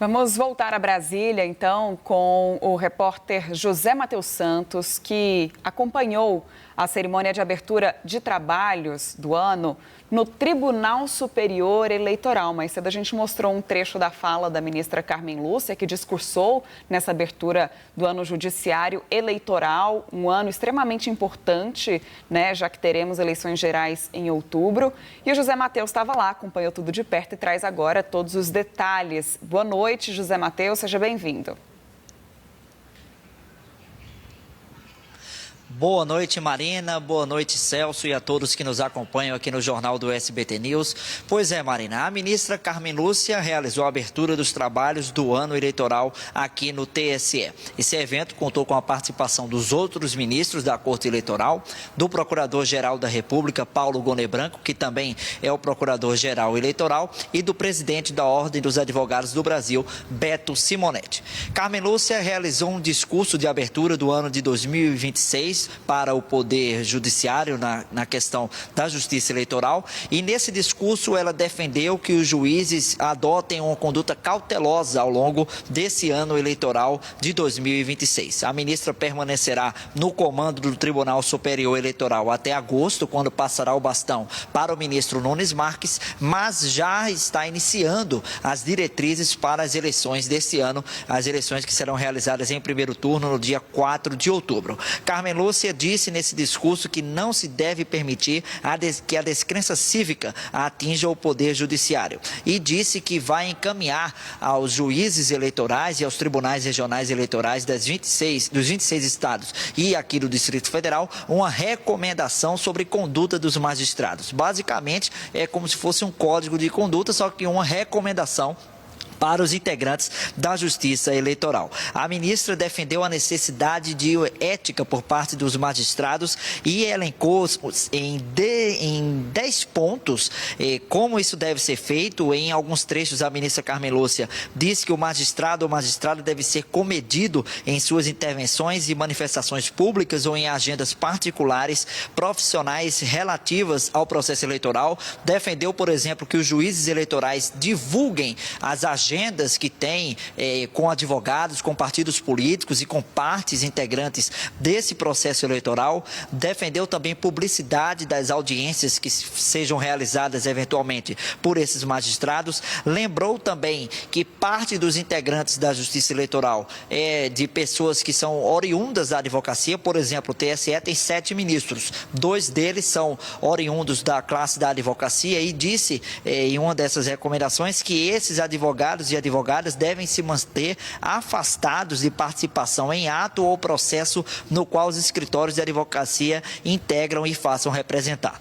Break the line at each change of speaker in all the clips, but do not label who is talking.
Vamos voltar a Brasília, então, com o repórter José Matheus Santos, que acompanhou a cerimônia de abertura de trabalhos do ano no Tribunal Superior Eleitoral. Mais cedo a gente mostrou um trecho da fala da ministra Carmen Lúcia, que discursou nessa abertura do ano judiciário eleitoral, um ano extremamente importante, né, já que teremos eleições gerais em outubro. E o José Matheus estava lá, acompanhou tudo de perto e traz agora todos os detalhes. Boa noite, José Matheus, seja bem-vindo.
Boa noite, Marina. Boa noite, Celso, e a todos que nos acompanham aqui no Jornal do SBT News. Pois é, Marina, a ministra Carmen Lúcia realizou a abertura dos trabalhos do ano eleitoral aqui no TSE. Esse evento contou com a participação dos outros ministros da Corte Eleitoral, do Procurador-Geral da República, Paulo Gonet Branco, que também é o Procurador-Geral Eleitoral, e do presidente da Ordem dos Advogados do Brasil, Beto Simonetti. Carmen Lúcia realizou um discurso de abertura do ano de 2026, para o Poder Judiciário na questão da Justiça Eleitoral, e nesse discurso ela defendeu que os juízes adotem uma conduta cautelosa ao longo desse ano eleitoral de 2026. A ministra permanecerá no comando do Tribunal Superior Eleitoral até agosto, quando passará o bastão para o ministro Nunes Marques, mas já está iniciando as diretrizes para as eleições desse ano, as eleições que serão realizadas em primeiro turno no dia 4 de outubro. Carmen Lúcia disse nesse discurso que não se deve permitir que a descrença cívica atinja o Poder Judiciário, e disse que vai encaminhar aos juízes eleitorais e aos tribunais regionais eleitorais dos 26 estados e aqui do Distrito Federal uma recomendação sobre conduta dos magistrados. Basicamente, é como se fosse um código de conduta, só que uma recomendação para os integrantes da Justiça Eleitoral. A ministra defendeu a necessidade de ética por parte dos magistrados e elencou em 10 pontos como isso deve ser feito. Em alguns trechos, a ministra Carmen Lúcia disse que o magistrado ou magistrada deve ser comedido em suas intervenções e manifestações públicas ou em agendas particulares, profissionais relativas ao processo eleitoral. Defendeu, por exemplo, que os juízes eleitorais divulguem as agendas que tem com advogados, com partidos políticos e com partes integrantes desse processo eleitoral. Defendeu também publicidade das audiências que sejam realizadas eventualmente por esses magistrados. Lembrou também que parte dos integrantes da Justiça Eleitoral é de pessoas que são oriundas da advocacia. Por exemplo, o TSE tem 7 ministros, 2 deles são oriundos da classe da advocacia, e disse em uma dessas recomendações que esses advogados e advogadas devem se manter afastados de participação em ato ou processo no qual os escritórios de advocacia integram e façam representar.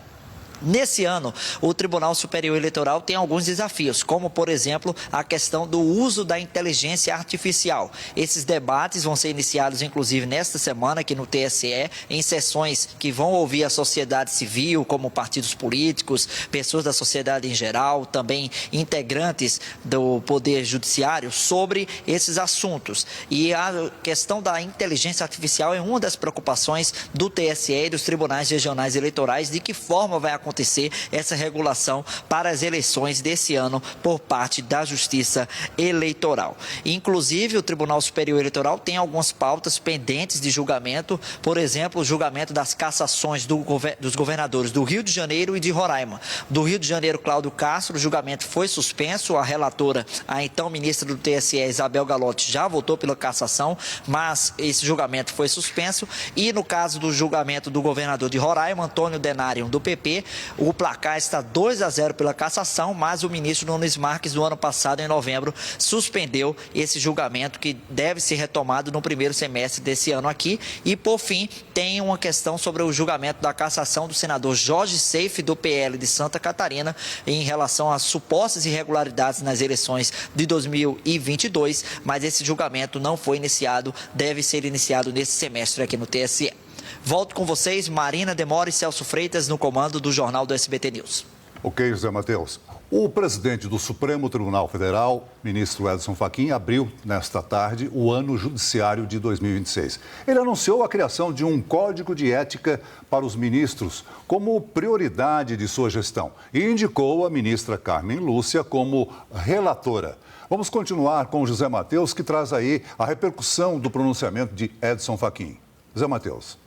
Nesse ano, o Tribunal Superior Eleitoral tem alguns desafios, como, por exemplo, a questão do uso da inteligência artificial. Esses debates vão ser iniciados, inclusive, nesta semana aqui no TSE, em sessões que vão ouvir a sociedade civil, como partidos políticos, pessoas da sociedade em geral, também integrantes do Poder Judiciário, sobre esses assuntos. E a questão da inteligência artificial é uma das preocupações do TSE e dos tribunais regionais eleitorais. De que forma vai acontecer essa regulação para as eleições desse ano por parte da Justiça Eleitoral. Inclusive, o Tribunal Superior Eleitoral tem algumas pautas pendentes de julgamento, por exemplo, o julgamento das cassações dos governadores do Rio de Janeiro e de Roraima. Do Rio de Janeiro, Cláudio Castro, o julgamento foi suspenso, a relatora, a então ministra do TSE, Isabel Galotti, já votou pela cassação, mas esse julgamento foi suspenso. E no caso do julgamento do governador de Roraima, Antônio Denário, do PP, o placar está 2-0 pela cassação, mas o ministro Nunes Marques, no ano passado, em novembro, suspendeu esse julgamento, que deve ser retomado no primeiro semestre desse ano aqui. E, por fim, tem uma questão sobre o julgamento da cassação do senador Jorge Seife, do PL de Santa Catarina, em relação às supostas irregularidades nas eleições de 2022, mas esse julgamento não foi iniciado, deve ser iniciado nesse semestre aqui no TSE. Volto com vocês, Marina Demora e Celso Freitas, no comando do Jornal do SBT News.
Ok, José Matheus. O presidente do Supremo Tribunal Federal, ministro Edson Fachin, abriu nesta tarde o ano judiciário de 2026. Ele anunciou a criação de um código de ética para os ministros como prioridade de sua gestão e indicou a ministra Carmen Lúcia como relatora. Vamos continuar com o José Matheus, que traz aí a repercussão do pronunciamento de Edson Fachin. José Matheus.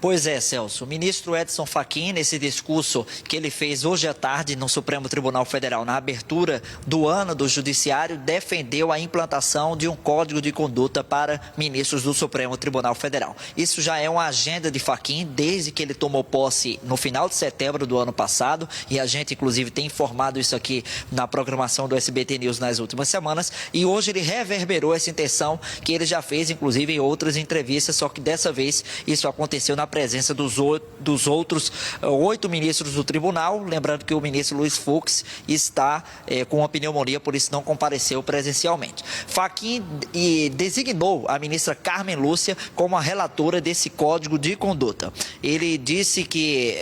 Pois é, Celso. O ministro Edson Fachin, nesse discurso que ele fez hoje à tarde no Supremo Tribunal Federal, na abertura do ano do Judiciário, defendeu a implantação de um código de conduta para ministros do Supremo Tribunal Federal. Isso já é uma agenda de Fachin desde que ele tomou posse no final de setembro do ano passado, e a gente, inclusive, tem informado isso aqui na programação do SBT News nas últimas semanas, e hoje ele reverberou essa intenção que ele já fez, inclusive, em outras entrevistas, só que dessa vez isso aconteceu na presença dos outros 8 ministros do tribunal, lembrando que o ministro Luiz Fux está com uma pneumonia, por isso não compareceu presencialmente. Fachin designou a ministra Carmen Lúcia como a relatora desse código de conduta. Ele disse que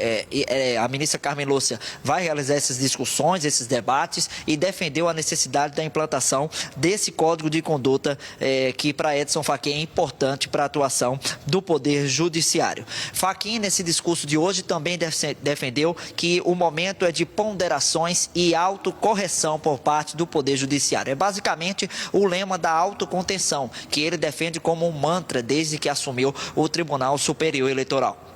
a ministra Carmen Lúcia vai realizar essas discussões, esses debates, e defendeu a necessidade da implantação desse código de conduta que para Edson Fachin é importante para a atuação do Poder Judiciário. Fachin, nesse discurso de hoje, também defendeu que o momento é de ponderações e autocorreção por parte do Poder Judiciário. É basicamente o lema da autocontenção, que ele defende como um mantra desde que assumiu o Tribunal Superior Eleitoral.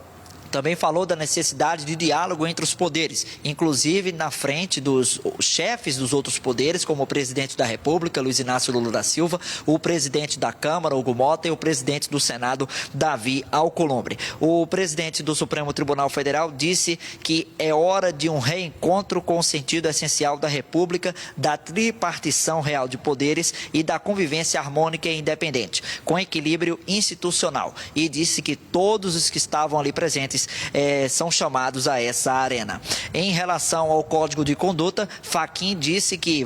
Também falou da necessidade de diálogo entre os poderes, inclusive na frente dos chefes dos outros poderes, como o presidente da República, Luiz Inácio Lula da Silva, o presidente da Câmara, Hugo Mota, e o presidente do Senado, Davi Alcolumbre. O presidente do Supremo Tribunal Federal disse que é hora de um reencontro com o sentido essencial da República, da tripartição real de poderes e da convivência harmônica e independente, com equilíbrio institucional. E disse que todos os que estavam ali presentes são chamados a essa arena. Em relação ao Código de Conduta, Fachin disse que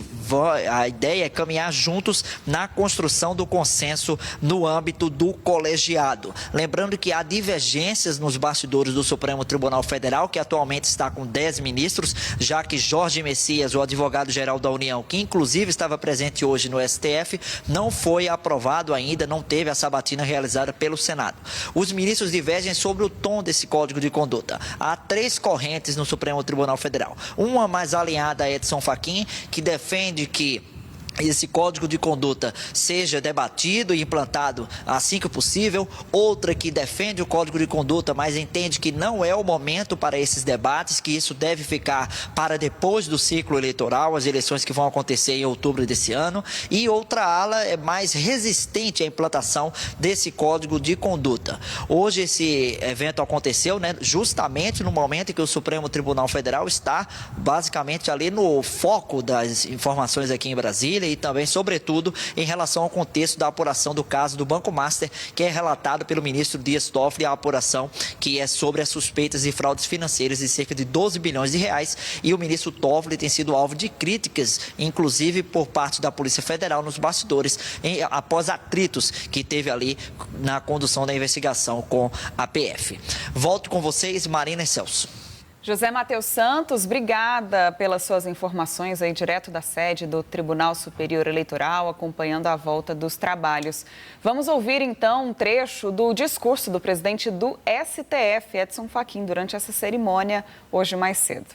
a ideia é caminhar juntos na construção do consenso no âmbito do colegiado. Lembrando que há divergências nos bastidores do Supremo Tribunal Federal, que atualmente está com 10 ministros, já que Jorge Messias, o advogado-geral da União, que inclusive estava presente hoje no STF, não foi aprovado ainda, não teve a sabatina realizada pelo Senado. Os ministros divergem sobre o tom desse Código de Conduta. Há 3 correntes no Supremo Tribunal Federal. Uma mais alinhada a Edson Fachin, que defende que esse código de conduta seja debatido e implantado assim que possível. Outra que defende o código de conduta, mas entende que não é o momento para esses debates, que isso deve ficar para depois do ciclo eleitoral, as eleições que vão acontecer em outubro desse ano. E outra ala é mais resistente à implantação desse código de conduta. Hoje esse evento aconteceu, justamente no momento em que o Supremo Tribunal Federal está basicamente ali no foco das informações aqui em Brasília, e também, sobretudo, em relação ao contexto da apuração do caso do Banco Master, que é relatado pelo ministro Dias Toffoli, a apuração que é sobre as suspeitas de fraudes financeiras de cerca de 12 bilhões de reais, e o ministro Toffoli tem sido alvo de críticas, inclusive por parte da Polícia Federal nos bastidores, após atritos que teve ali na condução da investigação com a PF. Volto com vocês, Marina e Celso.
José Matheus Santos, obrigada pelas suas informações aí direto da sede do Tribunal Superior Eleitoral, acompanhando a volta dos trabalhos. Vamos ouvir então um trecho do discurso do presidente do STF, Edson Fachin, durante essa cerimônia hoje mais cedo.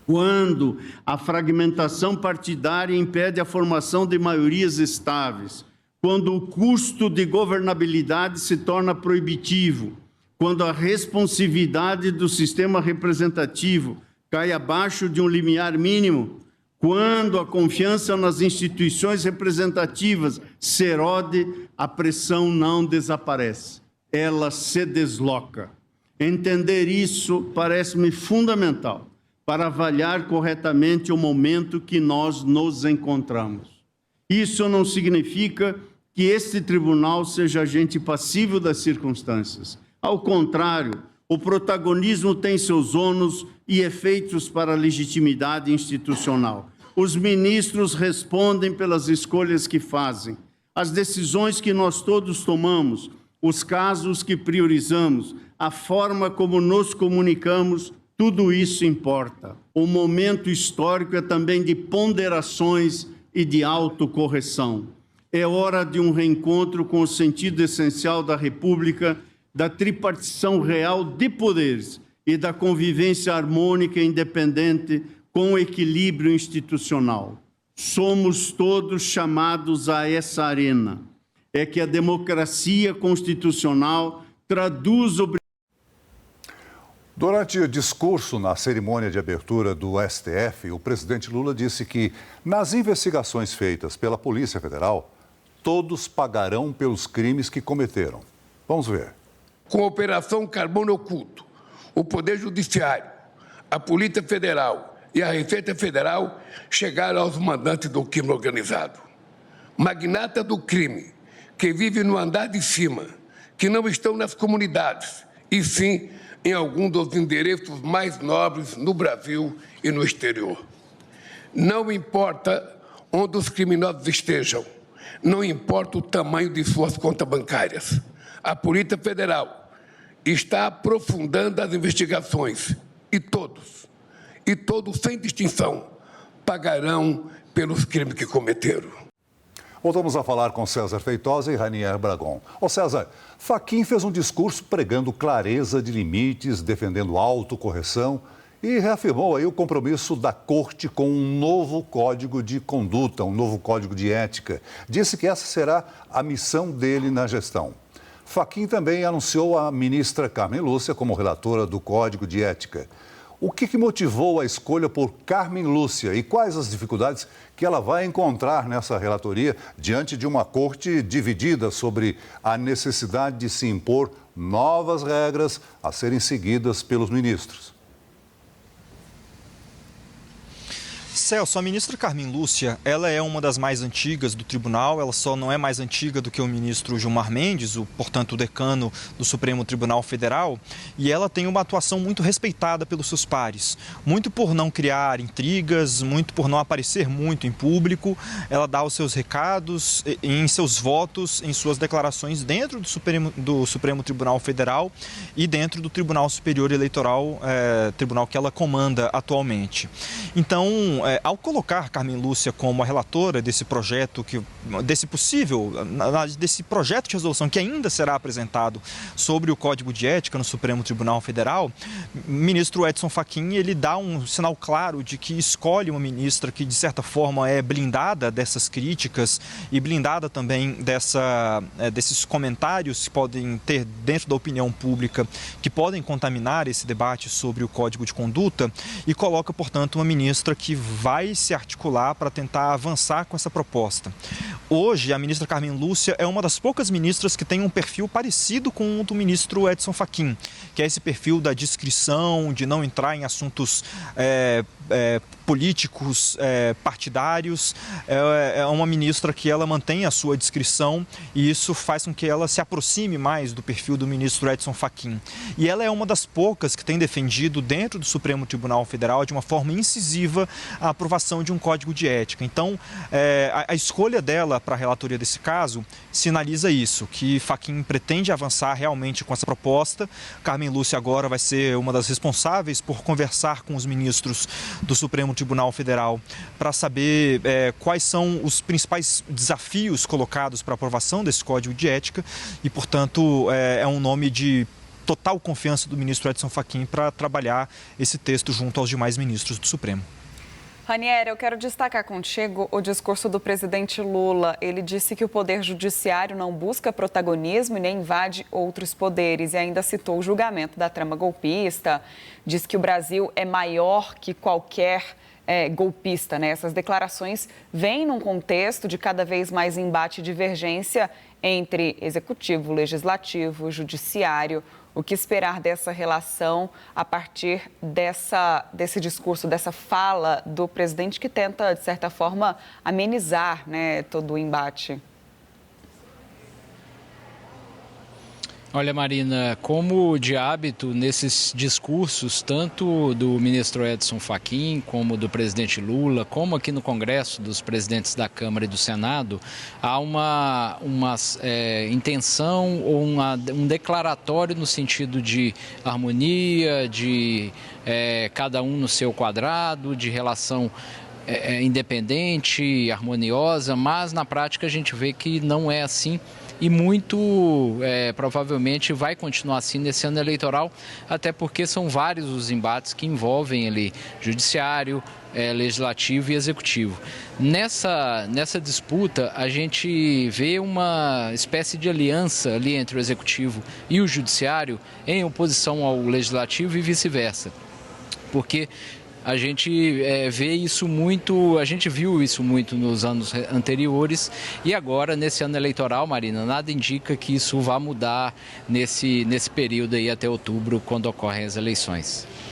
Quando a fragmentação partidária impede a formação de maiorias estáveis, quando o custo de governabilidade se torna proibitivo, quando a responsividade do sistema representativo cai abaixo de um limiar mínimo, quando a confiança nas instituições representativas se erode, a pressão não desaparece, ela se desloca. Entender isso parece-me fundamental para avaliar corretamente o momento que nós nos encontramos. Isso não significa que este tribunal seja agente passivo das circunstâncias. Ao contrário, o protagonismo tem seus ônus e efeitos para a legitimidade institucional. Os ministros respondem pelas escolhas que fazem, as decisões que nós todos tomamos, os casos que priorizamos, a forma como nos comunicamos, tudo isso importa. O momento histórico é também de ponderações e de autocorreção. É hora de um reencontro com o sentido essencial da República, da tripartição real de poderes e da convivência harmônica e independente com equilíbrio institucional. Somos todos chamados a essa arena. É que a democracia constitucional traduz o...
Durante o discurso na cerimônia de abertura do STF, o presidente Lula disse que, nas investigações feitas pela Polícia Federal, todos pagarão pelos crimes que cometeram. Vamos ver.
Com a Operação Carbono Oculto, o Poder Judiciário, a Polícia Federal e a Receita Federal chegaram aos mandantes do crime organizado. Magnatas do crime, que vivem no andar de cima, que não estão nas comunidades, e sim em algum dos endereços mais nobres no Brasil e no exterior. Não importa onde os criminosos estejam, não importa o tamanho de suas contas bancárias. A Polícia Federal está aprofundando as investigações e todos, sem distinção, pagarão pelos crimes que cometeram.
Voltamos a falar com César Feitosa e Ranier Bragon. Ô César, Fachin fez um discurso pregando clareza de limites, defendendo autocorreção e reafirmou aí o compromisso da Corte com um novo código de conduta, um novo código de ética. Disse que essa será a missão dele na gestão. Fachin também anunciou a ministra Carmen Lúcia como relatora do Código de Ética. O que motivou a escolha por Carmen Lúcia e quais as dificuldades que ela vai encontrar nessa relatoria diante de uma corte dividida sobre a necessidade de se impor novas regras a serem seguidas pelos ministros?
Celso, a ministra Carmen Lúcia, ela é uma das mais antigas do tribunal, ela só não é mais antiga do que o ministro Gilmar Mendes, portanto o decano do Supremo Tribunal Federal, e ela tem uma atuação muito respeitada pelos seus pares, muito por não criar intrigas, muito por não aparecer muito em público, ela dá os seus recados em seus votos, em suas declarações dentro do Supremo Tribunal Federal e dentro do Tribunal Superior Eleitoral, tribunal que ela comanda atualmente. Então, ao colocar Carmen Lúcia como a relatora desse projeto, desse projeto de resolução que ainda será apresentado sobre o Código de Ética no Supremo Tribunal Federal, o ministro Edson Fachin, ele dá um sinal claro de que escolhe uma ministra que, de certa forma, é blindada dessas críticas e blindada também desses comentários que podem ter dentro da opinião pública, que podem contaminar esse debate sobre o Código de Conduta, e coloca, portanto, uma ministra que vai se articular para tentar avançar com essa proposta. Hoje, a ministra Carmen Lúcia é uma das poucas ministras que tem um perfil parecido com o do ministro Edson Fachin, que é esse perfil da discrição, de não entrar em assuntos políticos, partidários. É uma ministra que ela mantém a sua discrição e isso faz com que ela se aproxime mais do perfil do ministro Edson Fachin. E ela é uma das poucas que tem defendido dentro do Supremo Tribunal Federal de uma forma incisiva a aprovação de um código de ética. Então, a escolha dela para a relatoria desse caso sinaliza isso, que Fachin pretende avançar realmente com essa proposta. Carmen Lúcia agora vai ser uma das responsáveis por conversar com os ministros do Supremo Tribunal Federal para saber quais são os principais desafios colocados para a aprovação desse código de ética e, portanto, é um nome de total confiança do ministro Edson Fachin para trabalhar esse texto junto aos demais ministros do Supremo.
Ranier, eu quero destacar contigo o discurso do presidente Lula. Ele disse que o Poder Judiciário não busca protagonismo e nem invade outros poderes. E ainda citou o julgamento da trama golpista. Diz que o Brasil é maior que qualquer golpista, né? Essas declarações vêm num contexto de cada vez mais embate e divergência entre executivo, legislativo, judiciário. O que esperar dessa relação a partir desse discurso, dessa fala do presidente que tenta, de certa forma, amenizar, né, todo o embate?
Olha, Marina, como de hábito nesses discursos, tanto do ministro Edson Fachin, como do presidente Lula, como aqui no Congresso dos presidentes da Câmara e do Senado, há uma intenção ou um declaratório no sentido de harmonia, de cada um no seu quadrado, de relação independente, harmoniosa, mas na prática a gente vê que não é assim. e muito provavelmente vai continuar assim nesse ano eleitoral, até porque são vários os embates que envolvem ali judiciário, legislativo e executivo. Nessa disputa, a gente vê uma espécie de aliança ali entre o executivo e o judiciário em oposição ao legislativo e vice-versa. Porque a gente viu isso muito nos anos anteriores e agora, nesse ano eleitoral, Marina, nada indica que isso vá mudar nesse período aí até outubro, quando ocorrem as eleições.